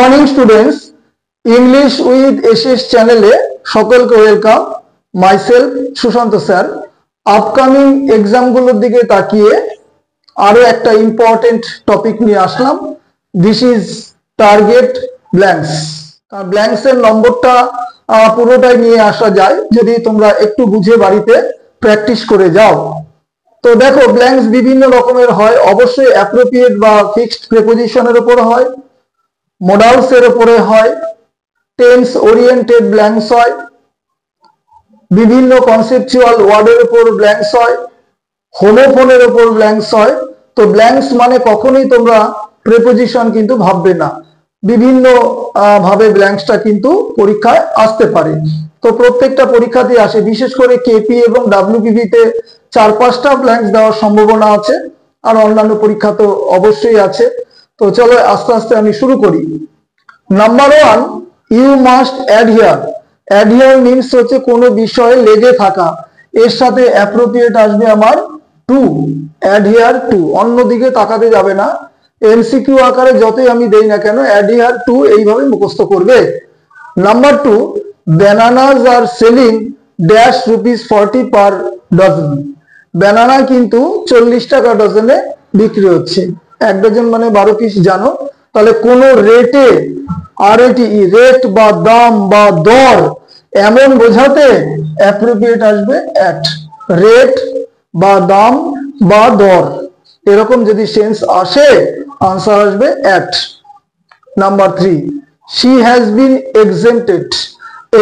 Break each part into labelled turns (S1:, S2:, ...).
S1: Morning students, English with SS চ্যানেলে সকলকে welcome. Myself Sushanta sir. Upcoming এক্সামগুলোর দিকে তাকিয়ে আরো একটা ইম্পর্টেন্ট টপিক নিয়ে আসলাম। This is target blanks. Blanks এর নম্বরটা পুরোটাই নিয়ে আসা যায় যদি তোমরা একটু বুঝে বাড়িতে প্র্যাকটিস করে যাও। তো দেখো, ব্ল্যাঙ্কস বিভিন্ন রকমের হয়, অবশ্যই অ্যাপ্রোপ্রিয়েট বা ফিক্সড প্রিপোজিশনের উপর হয়, মডালস এর উপরে হয়, টেন্স ওরিয়েন্টেড ব্ল্যাঙ্কস হয়, বিভিন্ন কনসেপচুয়াল ওয়ার্ডের উপর ব্ল্যাঙ্কস হয়, হোমোফোনের উপর ব্ল্যাঙ্কস হয়। তো ব্ল্যাঙ্কস মানে কখনোই তোমরা প্রিপোজিশন কিন্তু ভাববে না, বিভিন্ন ভাবে ব্ল্যাঙ্কসটা কিন্তু পরীক্ষায় আসতে পারে। তো প্রত্যেকটা পরীক্ষাতে আসে, বিশেষ করে কেপি এবং ডাব্লিউপিপি তে 4-5টা ব্ল্যাঙ্কস দেওয়ার সম্ভাবনা আছে, আর অন্যান্য পরীক্ষা তো অবশ্যই আছে। তো চলো আস্তে আস্তে আমি শুরু করি। Number 1, you must adhere. Adhere means হচ্ছে কোনো বিষয়ে লেগে থাকা। এর সাথে অ্যাপ্রোপ্রিয়েট আসবে আমার টু, অ্যাডহিয়ার টু, অন্যদিকে তাকাতে যাবে না। এমসিকিউ আকারে যতই আমি দেই না কেন, অ্যাডহিয়ার টু এইভাবে মুখস্থ করবে। Number 2, bananas are selling dash rupees 40 per dozen. Banana কিন্তু 40 টাকা ডজনে বিক্রি হচ্ছে। 1 ডজন মানে 12 পিস, জানো। তাহলে কোন রেটে, রেট বা দাম বা দর, এমন বোঝাতে অ্যাপ্রোপ্রিয়েট আসবে অ্যাট। রেট বা দাম বা দর, এরকম যদি সেন্স আসে, আনসার আসবে at. Number 3, she has been exempted.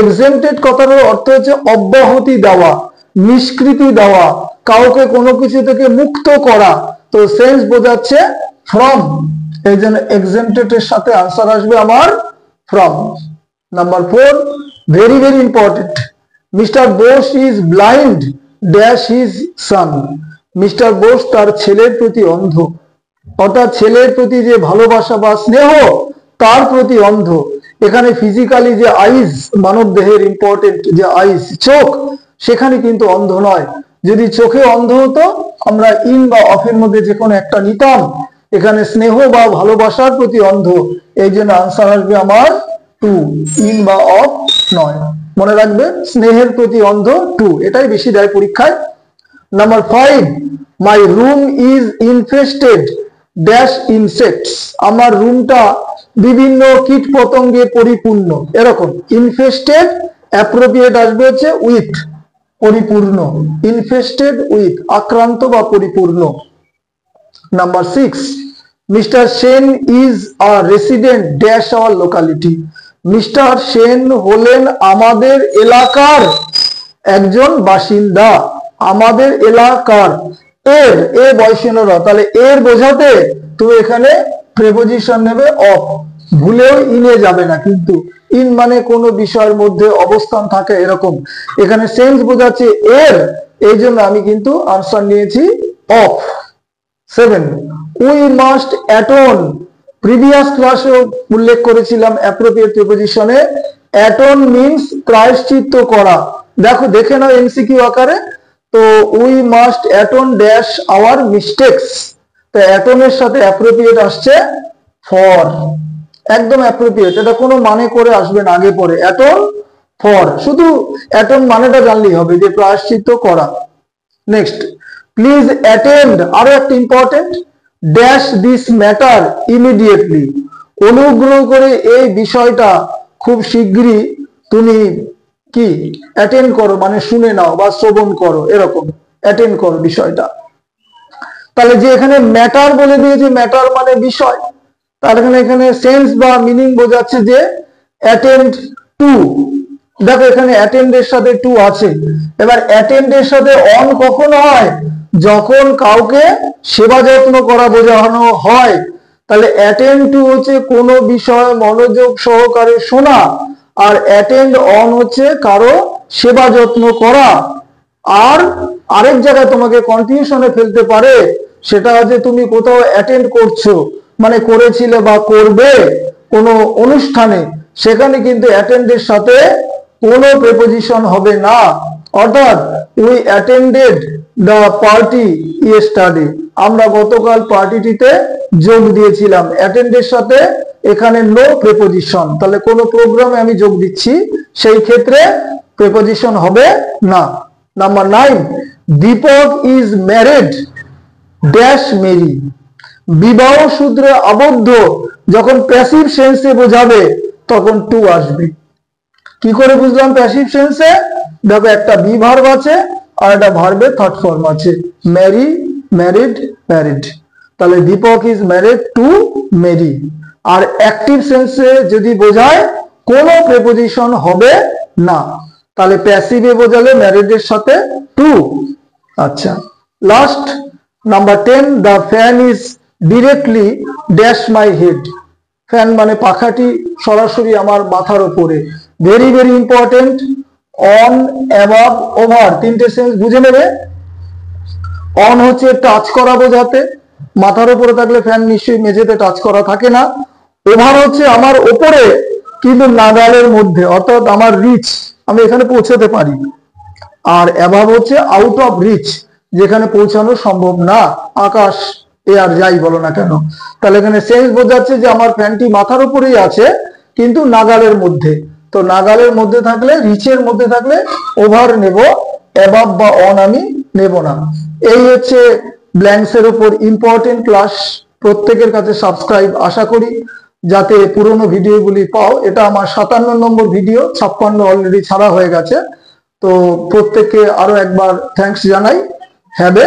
S1: Exempted কথাটার অর্থ হচ্ছে অব্যাহতি দেওয়া, নিষ্কৃতি দেওয়া, কাউকে কোনো কিছু থেকে মুক্ত করা। তো সেন্স বোঝাচ্ছে ফ্রম, এই জন্য এক্সেম্পটেড এর সাথে আনসার আসবে আমার from. Number 4, very very important, mister Bose is blind dash his son. Mister Bose তার ছেলের প্রতি অন্ধ, অর্থাৎ ছেলের প্রতি যে ভালোবাসা বা স্নেহ, তার প্রতি অন্ধ। এখানে ফিজিক্যালি যে আইজ, মানব দেহের ইম্পর্টেন্ট যে আইজ, চোখ, সেখানে কিন্তু অন্ধ নয়। যদি চোখে অন্ধ হতো, আমরা ইন বা অফের মধ্যে যে কোনো একটা নিতাম। এখানে স্নেহ বা ভালোবাসার প্রতি অন্ধ, এই জন্য আনসার আসবে আমার টু, ইন বা অফ নয়। মনে রাখবে, স্নেহের প্রতি অন্ধ টু, এটাই বেশি দেয় পরীক্ষায়। Number 5, my room is infested dash insects. আমার রুমটা বিভিন্ন কীট পতঙ্গে পরিপূর্ণ, এরকম। ইনফেস্টেড অ্যাপ্রোপ্রিয়েট আসবে হচ্ছে উইথ, পরিপূর্ণ। ইনফেস্টেড উইথ, আক্রান্ত বা পরিপূর্ণ। Number 6, mister Sen is a resident dash our locality. Mister Sen হলেন আমাদের এলাকার একজন বাসিন্দা, আমাদের এলাকার। এর, এ বয়সেনর, তাহলে এর বোঝাতে তুমি এখানে প্রেপোজিশন নেবে অফ, ভুলেও ইনে যাবে না কিন্তু। ইন মানে কোনো বিষয়ের মধ্যে অবস্থান থাকে, এরকম। এখানে সেন্স বোঝাচ্ছে এর, এই জন্য আমি কিন্তু আনসার নিয়েছি of. 7, we must atone. Previous ক্লাসে উল্লেখ করেছিলাম অ্যাপ্রোপ্রিয়েট প্রিপোজিশনে, অ্যাটন মিন্স প্রায়শ্চিত্ত করা। দেখো, দেখে নাও এমসিকিউ আকারে। তো we must atone dash our mistakes. তো অ্যাটনের সাথে অ্যাপ্রোপ্রিয়েট আসছে ফর, একদম অ্যাপ্রোপ্রিয়েট। এটা কোনো মানে করে আসবে না আগে পরে, অ্যাটন ফর, শুধু অ্যাটন মানেটা জানলেই হবে, যে প্রায়শ্চিত্ত করা। নেক্সট, প্লিজ অ্যাটেন্ড, আরো একটা important, dash this matter immediately. অনুগ্রহ করে এই বিষয়টা খুব শীঘ্রই তুমি কি অ্যাটেন্ড করো, মানে শুনে নাও বা শ্রবণ করো, এরকম। অ্যাটেন্ড করো বিষয়টা। তাহলে যে এখানে ম্যাটার বলে দিয়েছে, ম্যাটার মানে বিষয়, তার এখানে সেন্স বা মিনিং বোঝাচ্ছে যে অ্যাটেন্ড টু। দেখো, এখানে অ্যাটেন্ড এর সাথে টু আছে। এবার অ্যাটেন্ড এর সাথে অন কখন হয়? যখন কাউকে সেবা যত্ন করা বোঝানো হয়। তাহলে অ্যাটেন্ড টু হচ্ছে কোনো বিষয় মনোযোগ সহকারে শোনা, আর অ্যাটেন্ড অন হচ্ছে কারো সেবা যত্ন করা। আর আরেক জায়গায় তোমাকে কনফিউশনে ফেলতে পারে, সেটা হচ্ছে তুমি কোথাও অ্যাটেন্ড করছো, মানে করেছিলে বা করবে কোনো অনুষ্ঠানে, সেখানে কিন্তু অ্যাটেন্ডের সাথে কোনো প্রিপোজিশন হবে না। অর্থাৎ we attended the party yesterday, আমরা গতকাল পার্টিটিতে যোগ দিয়েছিলাম, অ্যাটেন্ডের সাথে এখানে নো প্রেপোজিশন, তাহলে কোনো প্রোগ্রামে আমি যোগ দিচ্ছি সেই ক্ষেত্রে প্রেপোজিশন হবে না। Number 9, Deepak is married dash Mary. বিবাহ সূত্রে আবদ্ধ যখন প্যাসিভ সেন্সে বোঝাবে তখন টু আসবে। কি করে বুঝলাম প্যাসিভ সেন্সে? দেখো একটা বি ভার্ব আছে আর একটা ভার্বের থার্ড ফর্ম আছে, ম্যারি, ম্যারিড, ম্যারিড। তাহলে Deepak is married to Mary. আর অ্যাক্টিভ সেন্সে যদি বোঝায় কোনো প্রেপোজিশন হবে না, তাহলে প্যাসিভে বোঝালে ম্যারিডের সাথে টু। আচ্ছা, last number 10, the fan is directly dash my head. Fan মানে পাখাটি সরাসরি আমার মাথার উপরে। Very very important, on, above, over তিনটে সেন্স বুঝে নেবে। অন হচ্ছে টাচ করা বোঝাতে, মাথার উপরে থাকলে ফ্যান নিশ্চয়ই মেঝেতে টাচ করা থাকে না। ওভার হচ্ছে আমার উপরে কিন্তু নাগালের মধ্যে, অর্থাৎ আমার রিচ, আমি এখানে পৌঁছাতে পারি। আর অ্যাবাভ হচ্ছে আউট অফ রিচ, যেখানে পৌঁছানো সম্ভব না, আকাশ, এয়ার যাই বলো না কেন। তাহলে এখানে সেন্স বোঝাচ্ছে যে আমার ফ্যানটি মাথার উপরেই আছে কিন্তু নাগালের মধ্যে। তো নাগালের মধ্যে থাকলে, রিচের মধ্যে থাকলে ওভার নেব, অ্যাবাভ বা অন আমি নেব না। এই হচ্ছে ব্ল্যাঙ্কসের উপর ইম্পর্টেন্ট ক্লাস। প্রত্যেকের কাছে সাবস্ক্রাইব আশা করি, যাতে পুরোনো ভিডিওগুলি পাও। এটা আমার 57 নম্বর ভিডিও, 56 অলরেডি ছাড়া হয়ে গেছে। তো প্রত্যেককে আরো একবার থ্যাঙ্কস জানাই। Have a